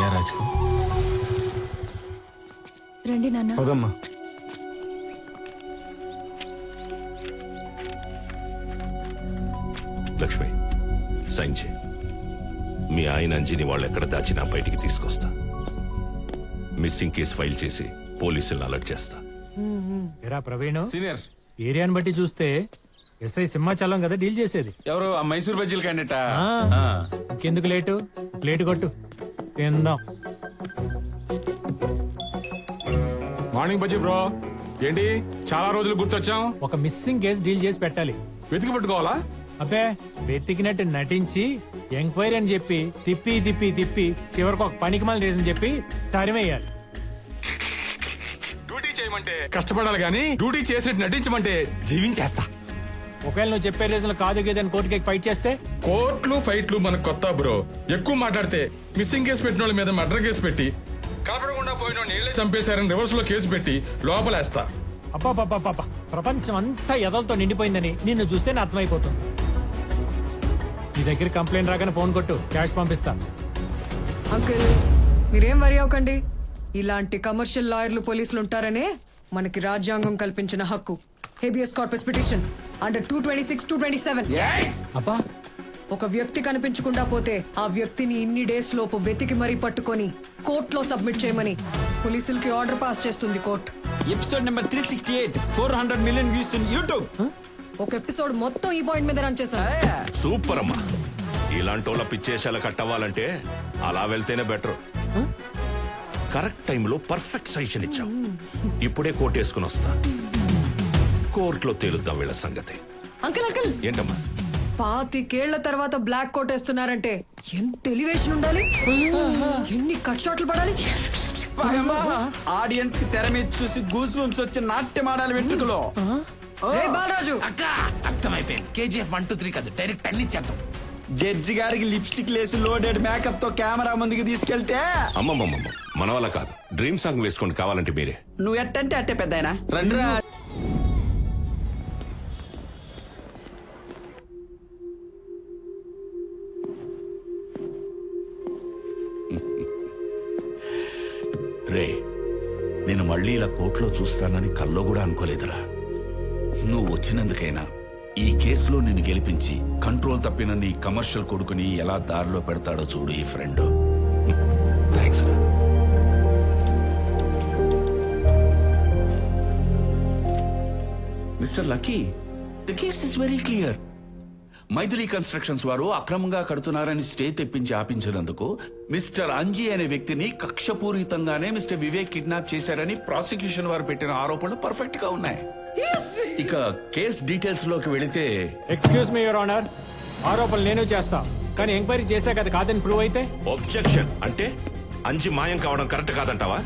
అయ్యా రాజుకు రండి నాన్న. పదమ్మా. లక్ష్మి సైన్ చేయి. మీ ఆయన అంజిని వాళ్ళు ఎక్కడ దాచినా బయటికి తీసుకొస్తా. మిస్సింగ్ కేసు ఫైల్ చేసి పోలీసులను అలర్ట్ చేస్తా. ఎరా ప్రవీణ్, సీనియర్ ఏరియాని బట్టి చూస్తే ఎస్ఐ సింహాచలం కదా డీల్ చేసేది. ఎవరు ఆ మైసూర్ బజ్జీల క్యాండిడేటా? ఇంకెందుకు ప్లేట్ కొట్టు తిందాం. Morning bajji bro. ఏంటి చాలా రోజులు గుర్తొచ్చాం? ఒక మిస్సింగ్ కేసు డీల్ చేసి పెట్టాలి. వెతికి పట్టుకోవాలా? అబ్బే, వెతికినట్టు నటించి ఎంక్వైరీ అని చెప్పి తిప్పి తిప్పి తిప్పి చివరికి ఒక పనికిమాల రీజన్ చెప్పి తరిమేయాలి. డ్యూటీ చేయమంటే కష్టపడాలి గానీ డ్యూటీ చేసినట్టు నటించమంటే జీవించేస్తా. ఒకవేళ నువ్వు చెప్పే రీజన్ కాదు గేదని కోర్టుకి ఫైట్ చేస్తే? కోర్టులు ఫైట్లు మనకు కొత్త బ్రో. ఎక్కువ మాట్లాడితే మిస్సింగ్ కేసు పెట్టిన వాళ్ళ మీద మర్డర్ కేసు పెట్టి కనపడకుండా పోయిన నీళ్ళే చంపేశారని రివర్స్ లో కేసు పెట్టి లోపలేస్తా. అబ్బా, ప్రపంచం అంతా ఎదలతో నిండిపోయిందని నిన్ను చూస్తేనే అర్థమైపోతుంది. నీ దగ్గర కంప్లైంట్ రాగానే ఫోన్ కొట్టు, క్యాష్ పంపిస్తా. అంకుల్ మీరేం వరి అవ్వకండి. ఇలాంటి కమర్షియల్ లాయర్లు పోలీసులు ఉంటారనే మనకి రాజ్యాంగం కల్పించిన హక్కు. Habeas corpus petition under 226, 227. అబ్బా, ఒక వ్యక్తి కనిపించకుండా పోతే ఆ వ్యక్తిని ఇన్ని డేస్ లోపు వెతికి మరీ పట్టుకొని కోర్టులో సబ్మిట్ చేయమని పోలీసులకి ఆర్డర్ పాస్ చేస్తుంది court. Episode number 368, 400 million views in YouTube. ఒక ఎపిసోడ్ మొత్తం ఈ పాయింట్ మీద రన్ చేశాను. సూపర్ అమ్మా. ఇలాంటి వాళ్ళ పిచ్చేశాల కట్టవ్వాలంటే అలా వెళ్తేనే బెటర్. కరెక్ట్ టైంలో పర్ఫెక్ట్ సజెషన్ ఇచ్చాం. ఇప్పుడే కోర్టు వేసుకుని వస్తా. కోర్టులో తేలుద్దాం వీళ్ళ సంగతి. అంకుల్ అంకుల్ ఏంటమ్మా? 25 తర్వాత బ్లాక్ కోట్ వేస్తున్నారంటే ఎంత ఎలివేషన్ ఉండాలి, ఎన్ని కట్ షాట్లు పడాలి. ఆడియన్స్ కి తెర మీద చూసి గూస్ బంప్స్ వచ్చి నాట్యం ఆడాలి వెంట్రుకలో. రేయ్ బాలరాజు, అర్థమైపోయింది. KGF 1, 2, 3 కాదు, డైరెక్ట్ అన్ని చేద్దాం. జడ్జి గారికి లిప్స్టిక్ లేసి లోడెడ్ మేకప్ తో కెమెరా ముందుకు తీసుకెళ్తే అమ్మమ్మమ్మ, మన వల్ల కాదు. డ్రీమ్ సాంగ్ వేసుకోండి కావాలంటే మీరే. నువ్వు ఎట్టంటే అట్టే పెద్ద ఆయన రండి. రే, నేను మళ్ళీ ఇలా కోర్టులో చూస్తానని కల్లో కూడా అనుకోలేదురా. నువ్వు వచ్చినందుకైనా ఈ కేసులో నిన్ను గెలిపించి కంట్రోల్ తప్పిన నీ కమర్షియల్ కొడుకుని ఎలా దారిలో పెడతాడో చూడు ఈ ఫ్రెండ్. థ్యాంక్స్ రా. Mister Lucky, the case is very clear. Maithili Constructions వారు అక్రమంగా కడుతున్నారని స్టే తెప్పించి ఆపించినందుకు మిస్టర్ అంజీ అనే వ్యక్తిని కక్షపూరితంగానే మిస్టర్ వివేక్ కిడ్నాప్ చేశారని ప్రాసిక్యూషన్ వారు పెట్టిన ఆరోపణలు పర్ఫెక్ట్ గా ఉన్నాయి. ఇక కేస్ డీటెయిల్స్ లోకి వెళితే, ఎక్స్క్యూజ్ మీ యువర్ ఆనర్, ఆరోపణలు నేను చేస్తా, కానీ ఎంక్వైరీ చేశాక అది కాదని ప్రూవ్ అయితే? ఒబ్జెక్షన్. అంటే అంజి మాయం కావడం కరెక్ట్ కాదంటావా?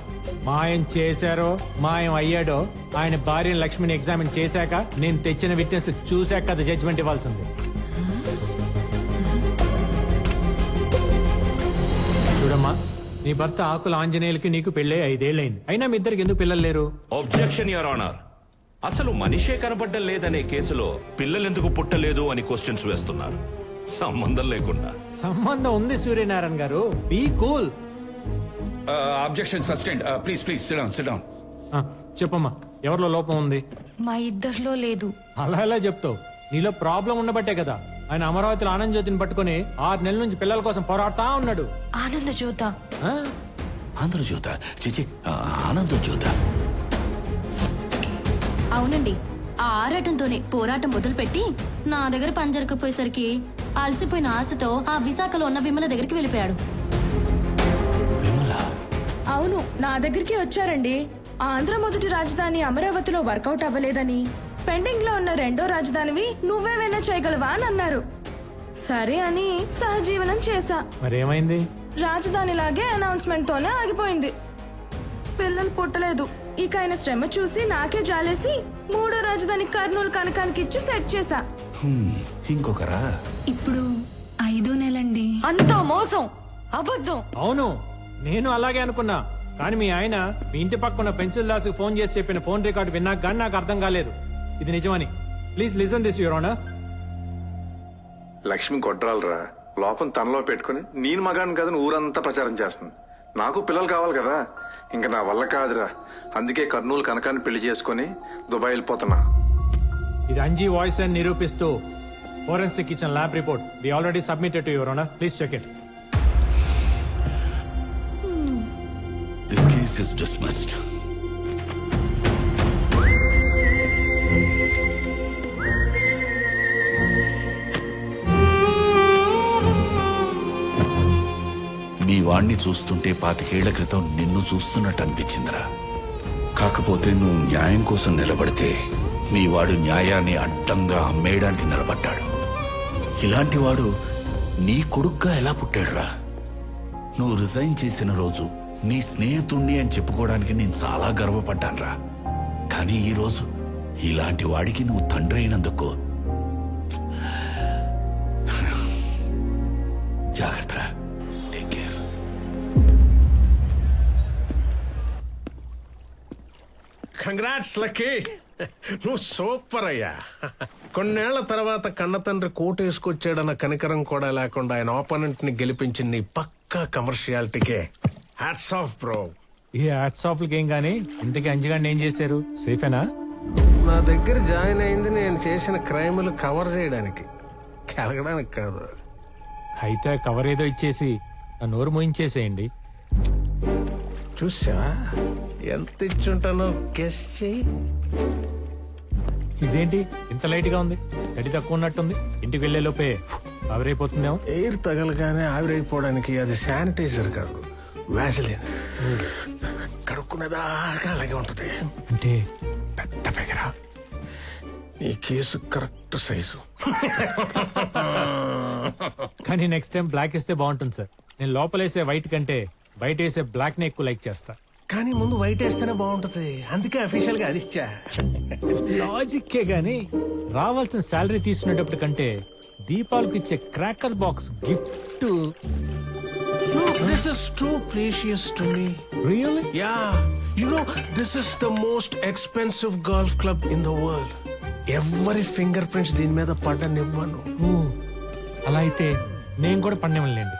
మాయం చేశారో మాయం అయ్యాడో ఆయన భార్యను లక్ష్మిని ఎగ్జామిన్ చేశాక, నేను తెచ్చిన విట్నెస్ చూశాక అది జడ్జిమెంట్ ఇవ్వాల్సింది. చూడమ్మా, నీ భర్త ఆకుల ఆంజనేయులకి నీకు పెళ్ళే 5 ఏళ్ళైంది. అయినా మీ ఇద్దరికి ఎందుకు పిల్లలు లేరు? Objection your honour. అసలు మనిషే కనపడ్డం లేదనే కేసులో పిల్లలెందుకు పుట్టలేదు అని క్వశ్చన్స్ వేస్తున్నారు, సంబంధం లేకుండా. సంబంధం ఉంది సూర్యనారాయణ గారు, be cool. Objection sustained. Please please sit down, sit down. చెప్పమ్మా, ఎవరిలో లోపం ఉంది? మా ఇద్దరిలో లేదు. అలా ఎలా చెప్తావు? నీలో ప్రాబ్లం ఉండబట్టే కదా ఆయన అమరావతిలో ఆనంద్ జ్యోతిని పట్టుకుని 6 నెలల నుంచి పిల్లల కోసం పోరాడుతా ఉన్నాడు. ఆనంద జ్యోత? ఆంధ్రజ్యోత చిచి, ఆనందజ్యోత. అవునండి, ఆ ఆరాటంతోనే పోరాటం మొదలుపెట్టి నా దగ్గర పని జరగకపోయేసరికి అలసిపోయిన ఆశతో ఆ విశాఖలో ఉన్న విమల దగ్గరికి వెళ్ళిపోయాడు. విమల? అవును, నా దగ్గరికి వచ్చారండి. ఆంధ్ర మొదటి రాజధాని అమరావతిలో వర్కౌట్ అవ్వలేదని, పెండింగ్ లో ఉన్న రెండో రాజధానివి నువ్వేమైనా చేయగలవా అని అన్నారు. సరే అని సహజీవనం చేశా. మరేమైంది? రాజధానిలాగే అనౌన్స్మెంట్ తోనే ఆగిపోయింది. పిల్లలు పుట్టలేదు. ఇక ఆయన శ్రమ చూసి నాకే జాలేసి మూడో రాజధాని కర్నూలు కనకానికి ఇచ్చి సెట్ చేశా. ఇంకొకరా? ఇప్పుడు 5వ నెలండి. అంతా మోసం, అబద్ధం. అవును, నేను అలాగే అనుకున్నా. కానీ మీ ఆయన మీ ఇంటి పక్కన పెన్సిల్ దాసుకు ఫోన్ చేసి చెప్పిన ఫోన్ రికార్డు విన్నాక కానీ నాకు అర్థం కాలేదు ఇది నిజమని. Please listen this your honour. Lakshmi కొట్రాలరా, లోపం తనలో పెట్టుకుని నేను మగాన్ని కాదని ఊరంతా ప్రచారం చేస్తుంది. నాకు పిల్లలు కావాలి కదా, ఇంకా నా వల్ల కాదురా. అందుకే కర్నూలు కనకాన్ని పెళ్లి చేసుకుని దుబాయ్ వెళ్ళిపోతున్నా. ఇది అంజీ వాయిస్ అని నిరూపిస్తూ forensic kitchen lab report we already submitted to your honour. Please check it. This case is dismissed. మీ వాణ్ణి చూస్తుంటే 25 ఏళ్ల క్రితం నిన్ను చూస్తున్నట్టు అనిపించిందిరా. కాకపోతే నువ్వు న్యాయం కోసం నిలబడితే మీ వాడు న్యాయాన్ని అడ్డంగా అమ్మేయడానికి నిలబడ్డాడు. ఇలాంటి వాడు నీ కొడుగ్గా ఎలా పుట్టాడురా? నువ్వు రిజైన్ చేసిన రోజు నీ స్నేహితుణ్ణి అని చెప్పుకోవడానికి నేను చాలా గర్వపడ్డానురా. కానీ ఈ రోజు ఇలాంటి వాడికి నువ్వు తండ్రి అయినందుకు జాగ్రత్త. Take care. కంగ్రాట్స్ లక్కీ, నువ్వు సూపర్ అయ్యా. కొన్నేళ్ల తర్వాత కన్న తండ్రి కోటు వేసుకొచ్చాడన్న కనికరం కూడా లేకుండా ఆయన ఆపోనెంట్ ని గెలిపించి నీ పక్కా కమర్షియాలిటీకే హ్యాట్స్ ఆఫ్ బ్రో. ఈ హ్యాట్స్ ఆఫ్ ఏం గానీ ఇంతకీ అంజగాడిని ఏం చేశారు? సేఫేనా? నా దగ్గర జాయిన్ అయింది నేను చేసిన క్రైములు కవర్ చేయడానికి, కలగడానికి కాదు. అయితే కవర్ ఏదో ఇచ్చేసి నా నోరు మోయించేసేయండి. చూసా ఎంత ఇచ్చుంటానో గెస్ చెయ్యి. ఇదేంటి ఇంత లైట్ గా ఉంది? తడి తక్కువ ఉన్నట్టుంది. ఇంటికి వెళ్లే లోపే ఆవిరైపోతుందేమో. ఎయిర్ తగలగానే ఆవిరైపోవడానికి అది శానిటైజర్ కాదు, వ్యాసలిన్. కడుక్కునేదాకా అలాగే ఉంటది. అంటే పెద్ద ఫిగరా. నీ కేసు కరెక్ట్ సైజు. కానీ నెక్స్ట్ టైం బ్లాక్ వేస్తే బాగుంటుంది సార్. నేను లోపలేసే వైట్ కంటే బయట వేసే బ్లాక్ ని ఎక్కువ లైక్ చేస్తా. కానీ ముందు వైట్ వేస్తేనే బాగుంటది, అందుకే అఫీషియల్ గా అది ఇచ్చా. లాజిక్కే గానీ రావాల్సిన శాలరీ తీసుకునేటప్పుడు కంటే దీపాలకు ఇచ్చే cracker box gift. This is too precious to me. Really? Yeah, you know, this is the most expensive golf club in the world. ఎవరి ఫింగర్ ప్రింట్స్ దీని మీద పడనివ్వను. అలా అయితే నేను కూడా పన్నేమలేండి.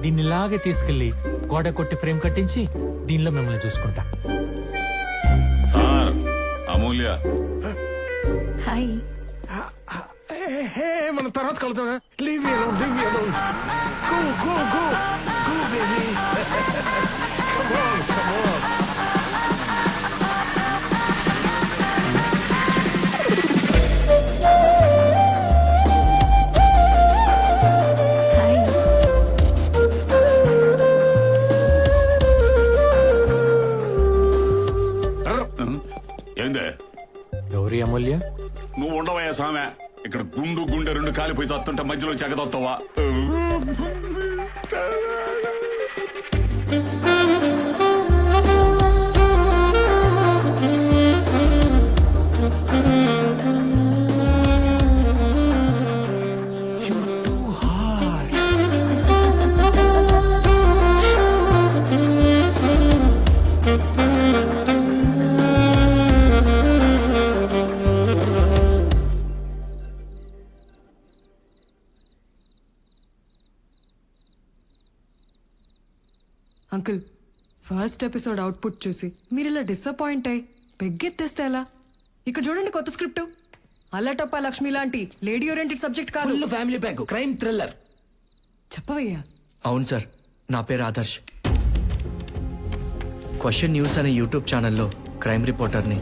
దీన్ని ఇలాగే తీసుకెళ్లి గోడ కొట్టి ఫ్రేమ్ కట్టించి దీనిలో మిమ్మల్ని చూసుకుంటా. సార్ అమూల్య, హాయ్. హే, మన తర్వాత కలుద్దాం. Leave me alone, leave me alone. Go go go go baby. Come on, come on. Hi. ఏందే గౌరీ అమూల్య, నువ్వు ఉండవయ్యా సామె. ఇక్కడ గుండు గుండె రెండు కాలిపోయి చస్తుంటే మధ్యలో చెగదొస్తావా? అంకుల్, ఫస్ట్ ఎపిసోడ్ అవుట్పుట్ చూసి మీరు ఇలా డిసప్పాయింట్ అయ్యి పెగ్గెత్తేస్తే ఎలా? ఇక్కడ చూడండి కొత్త స్క్రిప్ట్. అల్లటప్ప లక్ష్మి లాంటి లేడీ ఓరియంటెడ్ సబ్జెక్ట్ కాదు, ఫ్యామిలీ ప్యాక్, క్రైమ్ థ్రిల్లర్. చెప్పవయ్యా. అవును సార్, నా పేరు ఆదర్శ్. క్వశ్చన్ న్యూస్ అనే యూట్యూబ్ ఛానల్లో క్రైమ్ రిపోర్టర్ని.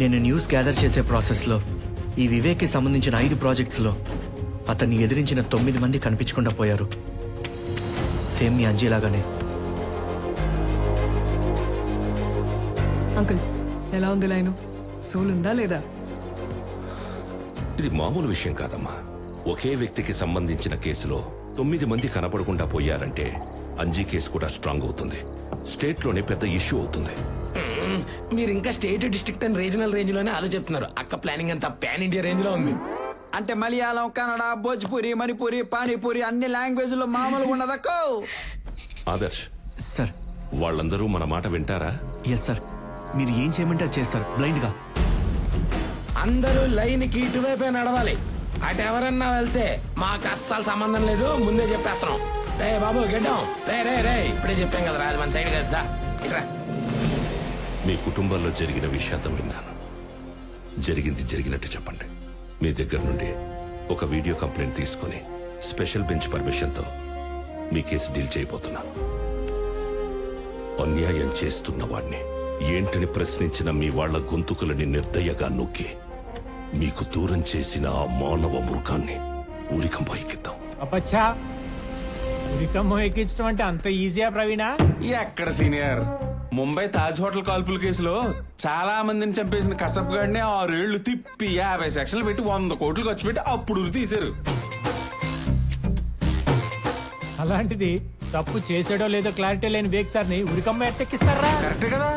నేను న్యూస్ గ్యాదర్ చేసే ప్రాసెస్లో ఈ వివేక్కి సంబంధించిన 5 ప్రాజెక్ట్స్లో అతన్ని ఎదిరించిన 9 మంది కనిపించకుండా పోయారు. సేమ్ మీ అంజీలాగానే. అంకుల్, ఎలా ఉంది లైను? సోల్ ఉందా లేదా? ఇది మామూలు విషయం కాదమ్మా. ఒకే వ్యక్తికి సంబంధించిన కేసులో 9 మంది కనపడకుండా పోయారంటే అంజీ కేసు కూడా స్ట్రాంగ్ అవుతుంది. స్టేట్ లోనే పెద్ద ఇష్యూ అవుతుంది. మీరు ఇంకా state, district and regional range లోనే ఆలోచిస్తున్నారు. అక్క ప్లానింగ్ అంతా పాన్ ఇండియా రేంజ్ లో ఉంది. అంటే మలయాళం, కన్నడ, భోజ్పురి, మణిపురి, పానీపూరి అన్ని లాంగ్వేజ్ లో మామూలుగా ఉండదక్కో. ఆదర్శ్ సార్. వాళ్ళందరూ మన మాట వింటారా? ఎస్ సార్, మీరు ఏం చేయమంటే అది చేస్తారు బ్లైండ్గా. అందరూ లైన్ కి ఇటువైపే నడవాలి. అటు ఎవరన్నా వెళ్తే మాకు అస్సలు సంబంధం లేదు, ముందే చెప్పేస్తున్నాం. రే బాబు గెడ్డం రే ఇప్పుడే చెప్పాం కదా రాజు మన సైడ్ కదా ఇట్రా. మీ కుటుంబంలో జరిగిన విషాదం విన్నాను. జరిగింది జరిగినట్టు చెప్పండి. మీ దగ్గర నుండి ఒక వీడియో కంప్లైంట్ తీసుకుని స్పెషల్ బెంచ్ పర్మిషన్తో మీ కేసు డీల్ చేయబోతున్నాను. అన్యాయం చేస్తున్న వాణ్ణి ఏంటని ప్రశ్నించిన మీ వాళ్ల గొంతుకులని నిర్దయగా నొక్కి మీకు దూరం చేసిన ఆ మానవ మృగాన్ని ఊరికంపై ఎక్కిద్దాం. అప్పచ్చా ఉరికమ్మ ఎక్కించడం అంటే అంత ఈజీయా ప్రవీణా? ఎక్కడ సీనియర్, ముంబై తాజ్ హోటల్ కాల్పుల కేసులో చాలా మందిని చంపేసిన కసబ్ గాడిని 6 ఏళ్లు తిప్పి 50 సెక్షన్లు పెట్టి 100 కోట్లు ఖర్చు పెట్టి అప్పుడు ఉరి తీశారు. అలాంటిది తప్పు చేసాడో లేదో క్లారిటీ లేని వేగ్ సార్ ని ఉరికమ్మ ఎట్టెక్కిస్తారా? కరెక్టే కదా.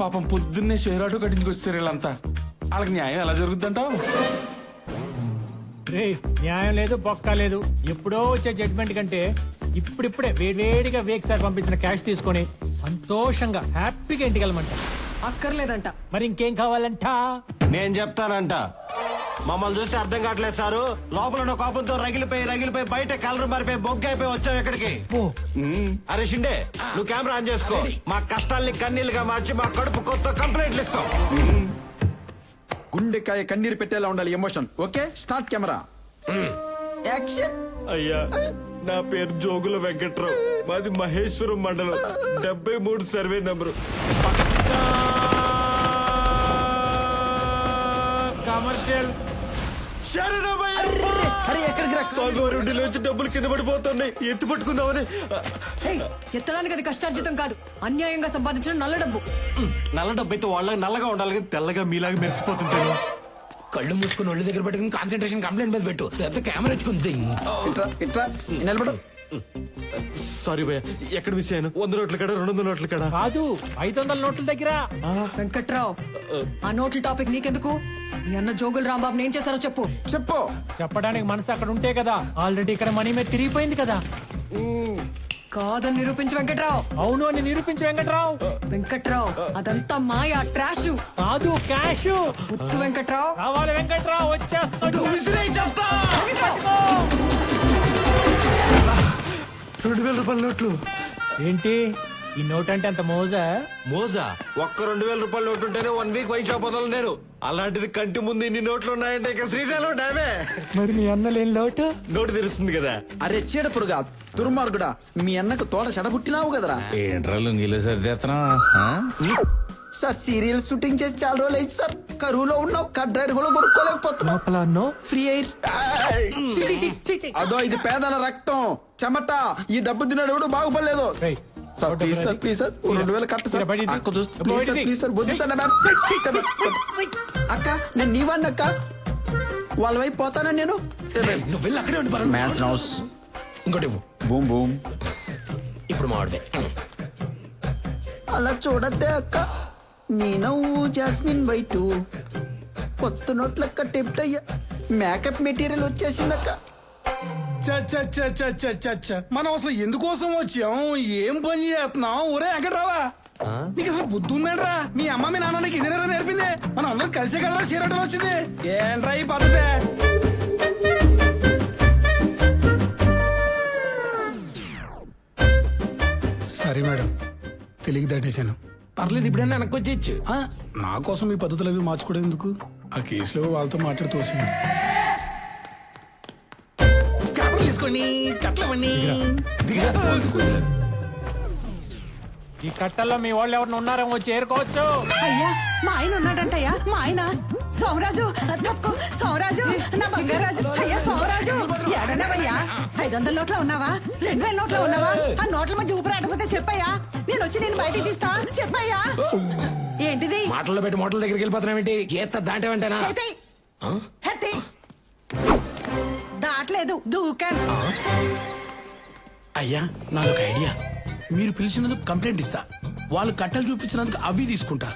పాపం పొద్దున్నే షేర్ ఆటో కట్టించుకొచ్చారు వీళ్ళంతా. వాళ్ళకి న్యాయం ఎలా జరుగుద్దంటావు? రే న్యాయం లేదు బొక్క లేదు. ఎప్పుడో వచ్చే జడ్జిమెంట్ కంటే ఇప్పుడిప్పుడే వేడివేడిగా వేగ్ సార్ పంపించిన క్యాష్ తీసుకొని సంతోషంగా హ్యాపీగా ఇంటికి వెళ్ళమంట. అక్కర్లేదంట. మరి ఇంకేం కావాలంట? నేను చెప్తానంట. మమ్మల్ని చూస్తే అర్థం కావట్లేదు సారు. లోపల ఉన్న కోపంతో రగిలిపోయి బయట కలర్ మారిపోయి బొగ్గ అయిపోయి వచ్చావు ఇక్కడికి. అరే షిండే, నువ్వు కెమెరా ఆన్ చేసుకో. మా కష్టాల్ని కన్నీళ్ళుగా మార్చి మా కడుపు కొత్త కంప్లైంట్లు ఇస్తాం. గుండెకాయ కన్నీరు పెట్టేలా ఉండాలి emotion. Okay start camera action. అయ్యా, నా పేరు జోగుల వెంకట్రావు. మాది మహేశ్వరం మండలం, 73 సర్వే నంబరు. కమర్షియల్ నుంచి డబ్బులు కింద పడిపోతున్నాయి. ఎత్తి పట్టుకుందామని. ఎత్తడానికి అది కష్టార్జితం కాదు, అన్యాయంగా సంపాదించిన నల్ల డబ్బు. నల్ల డబ్బు అయితే వాళ్ళకి నల్లగా ఉండాలి కానీ తెల్లగా మీలాగా మెరిసిపోతుంటాను. కళ్ళు మూసుకుని ఒళ్ళు దగ్గర పెట్టుకుని కాన్సన్ట్రేషన్ కంప్లైంట్ మీద పెట్టు, లేకపోతే కెమెరా ఎత్తుకుంది. నిలబడు. సారీ భయ్య, ఎక్కడ మిస్ అయ్యాను? 100 నోట్ల కాడ, 200 నోట్ల కాడ కాదు, 500 నోట్ల దగ్గర. వెంకట్రావు, ఆ నోట్ల టాపిక్ నీకెందుకు? మీ అన్న జోగులు రాంబాబు ఏం చేశారో చెప్పు. చెప్పు. చెప్పడానికి మనసు అక్కడ ఉంటే కదా. ఆల్రెడీ ఇక్కడ మనీ మీద తిరిగిపోయింది కదా. కాదని నిరూపించు వెంకట్రావు. అవును అని నిరూపించు వెంకట్రావు. వెంకట్రావు, అదంతా మాయా ట్రాష్. కాదు క్యాష్. గుర్తు వెంకట్రావు. రావాలి వెంకట్రావు, వచ్చేస్తాడు. 2000 రూపాయల నోట్లు. ఏంటి ఈ నోట్ అంటే అంత మోజా? మోజా? ఒక్క 2000 రూపాయల నోటు ఉంటేనే 1 వీక్ వైన్ షాప్ వదలను నేను. అలాంటిది కంటి ముందు ఇన్ని నోట్లు ఉన్నాయంటే ఇక శ్రీశైలం డామే. మరి మీ అన్న లేని లోటు? నోటు తెరుస్తుంది కదా. అరే చీడపురుగా దుర్మార్గుడా, మీ అన్నకు తోట చెడబుట్టినావు కదరా. ఏంట్రాలు నీళ్ళు సర్దేత్తనా? సార్ సీరియల్ షూటింగ్ చేసి చాలా రోజులు అయింది సార్. కరువులో ఉన్నావు, కడ్రైడ్ కూడా కొనుక్కోలేకపోతున్నావు. లోపల అన్నో ఫ్రీ ఎయిర్. అదో ఇది పేదల రక్తం చెమట. ఈ డబ్బు తిన్నాడు ఎవడు బాగుపడలేదు. Sir please sir, please sir, 2000 కట్ట సార్. అక్క చూసి ప్లీజ్ సార్, ప్లీజ్ సార్, బుద్ధిస్తాను అక్క. నేను నీవాడిని అక్క, వాళ్ళ వైపు పోతానా నేను. నువ్వు వెళ్ళి అక్కడే ఉండి మ్యాచ్ హౌస్. ఇంకోటి బూమ్ బూమ్. ఇప్పుడు మాడదే. అలా చూడద్దే అక్క, నీ నవ్వు జాస్మిన్ వైటు. కొత్త నోట్లక్క టెప్ట్ అయ్యా, మేకప్ మెటీరియల్ వచ్చేసిందక్క. మనం అసలు ఎందుకోసం వచ్చాం, ఏం పని చేస్తున్నాం? ఒరే వెంకట్రావా, నీకు అసలు బుద్ధి ఉందంట్రా? మీ అమ్మ మీ నాన్న నీకు ఇదేనా నేర్పింది? మనం అందరం కలిసే కదా చీరటం వచ్చింది. ఏంట్రా ఈ పద్ధతి? సరే మేడం, తెలిగి దాటేశాను. పర్లేదు, ఇప్పుడైనా వెనక్కి వచ్చేయచ్చు. నా కోసం ఈ పద్ధతులు అవి మార్చుకోవడం ఎందుకు? ఆ కేసులో వాళ్ళతో మాట్లాడుతూ వచ్చాను. తీసుకోండి కట్లవన్నీ. ఈ కట్టల్లో మీ వాళ్ళు ఎవరిని ఉన్నారో వచ్చి ఏరుకోవచ్చు. అయ్యా, మా ఆయన ఉన్నాడంటయ్యా. మా ఆయన సోమరాజు. తప్పుకో సోమరాజు, నా బంగారాజు. అయ్యా సోమరాజు, ఏడన్నావయ్యా? 500 నోట్ల ఉన్నావా? 2000 నోట్ల ఉన్నావా? ఆ నోట్ల మధ్య ఊపిరాడకపోతే చెప్పయ్యా, నేను వచ్చి నేను బయటికి తీస్తా. చెప్పయ్యా. ఏంటిది? మాటల్లో పెట్టి మోటల దగ్గరికి వెళ్ళిపోతున్నావేంటి? ఏత దాటేవంటేనా? దాట్లేదు, దూకాను. అయ్యా నాదొక ఐడియా. మీరు పిలిచినందుకు కంప్లైంట్ ఇస్తా, వాళ్ళు కట్టలు చూపించినందుకు అవి తీసుకుంటా.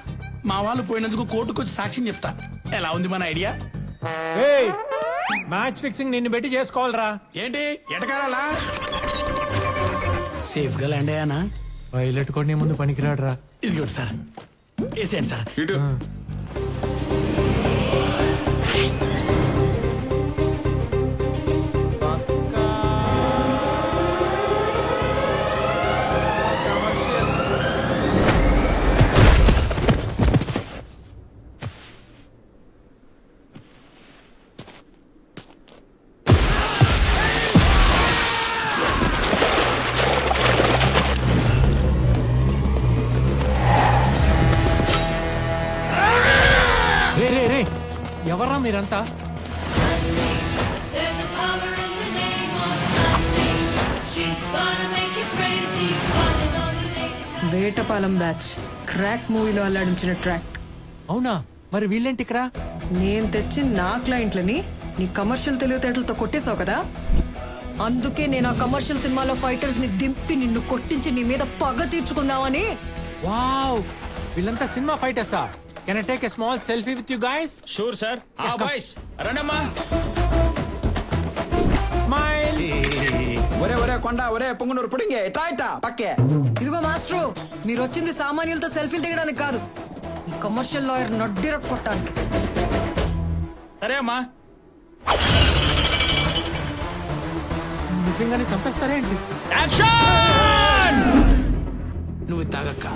మా వాళ్ళు పోయినందుకు కోర్టుకు వచ్చి సాక్ష్యం చెప్తా. ఎలా ఉంది మన ఐడియా? మ్యాచ్ ఫిక్సింగ్ నిన్ను పెట్టి చేసుకోవాలరా. ఏంటి ఎటకారాలా? సేఫ్ గా ల్యాండ్ అయ్యానా? పైలట్ కూడా నీ ముందు పనికిరాడురా. ఇదిగోండి సార్, వేసేయండి సార్. ఇటు ఎవరా మీరంతా? వేటపాలెం బ్యాచ్ క్రాక్ మూవీలో అల్లాడించిన ట్రాక్. అవునా? మరి వీళ్ళేంటి ఇక్కడ? నేను తెచ్చి నా క్లయింట్లని నీ కమర్షియల్ తెలివితేటలతో కొట్టేశావు కదా, అందుకే నేను ఆ కమర్షియల్ సినిమాలో ఫైటర్స్ ని దింపి నిన్ను కొట్టించి నీ మీద పగ తీర్చుకుందామని. వావ్, వీళ్ళంతా సినిమా ఫైటర్సా? Can I take a small selfie with you guys? Sure sir. Boys రండమ్మా. స్మైల్. ఒరే ఒరే కొండ ఒరే పొంగునూరు పుడింగే ఇట్లా ఇట్లా పక్కే. ఇదిగో మాస్టరు, మీరు వచ్చింది సామాన్యులతో సెల్ఫీలు దిగడానికి కాదు, ఈ కమర్షియల్ లాయర్ నడ్డిర కొట్టడానికి. సరే అమ్మా. నిజంగానే చంపేస్తారేంటి? నువ్వు తాగక్క.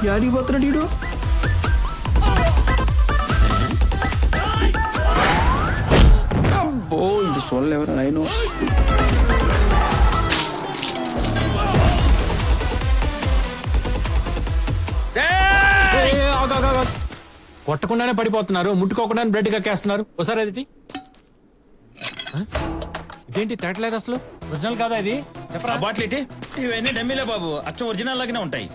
యాడికి పోతున్నాడు వీడు? అబ్బో ఇది చూడలేవరా నేను. కొట్టకుండానే పడిపోతున్నారు, ముట్టుకోకుండానే బ్లడ్ కక్కేస్తున్నారు. ఒకసారి అది తీ. ఇదేంటి తేటలేదు అసలు? ఒరిజినల్ కాదా ఇది? చెప్పరా. బాటిల్ ఏంటి? ఇవన్నీ డమ్మీలే బాబు, అచ్చం ఒరిజినల్ లాగానే ఉంటాయి.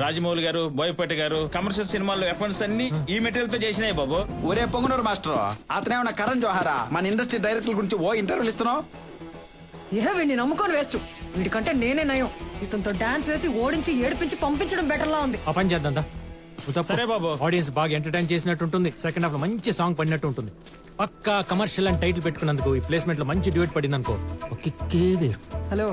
రాజమౌళి గారు, బోయపేట గారు కమర్షియల్ సినిమాల్లో ఎఫెంట్స్ అన్ని ఈ మెటీరియల్ తో చేసినాయి బాబు. ఒరే పొంగునూరు మాస్టర్, అతనేమన్నా కరణ్ జోహారా మన ఇండస్ట్రీ డైరెక్టర్ల గురించి ఓ ఇంటర్వ్యూలు ఇస్తున్నావు? ఏ వీడిని నమ్ముకొని వేస్ట్, వీడికంటే నేనే నయం. ఇతనితో డాన్స్ వేసి ఓడించి ఏడిపించి పంపించడం బెటర్ లా ఉంది. ఆ పని చేద్దాం. సరే బాబు. ఆడియన్స్ బాగా ఎంటర్టైన్ చేసినట్టు ఉంటుంది. సెకండ్ హాఫ్ లో మంచి సాంగ్ పడినట్టు ఉంటుంది. పక్కా కమర్షియల్ అని టైటిల్ పెట్టుకున్నందుకు ఈ ప్లేస్మెంట్ లో మంచి డ్యూట్ పడింది అనుకో. హలో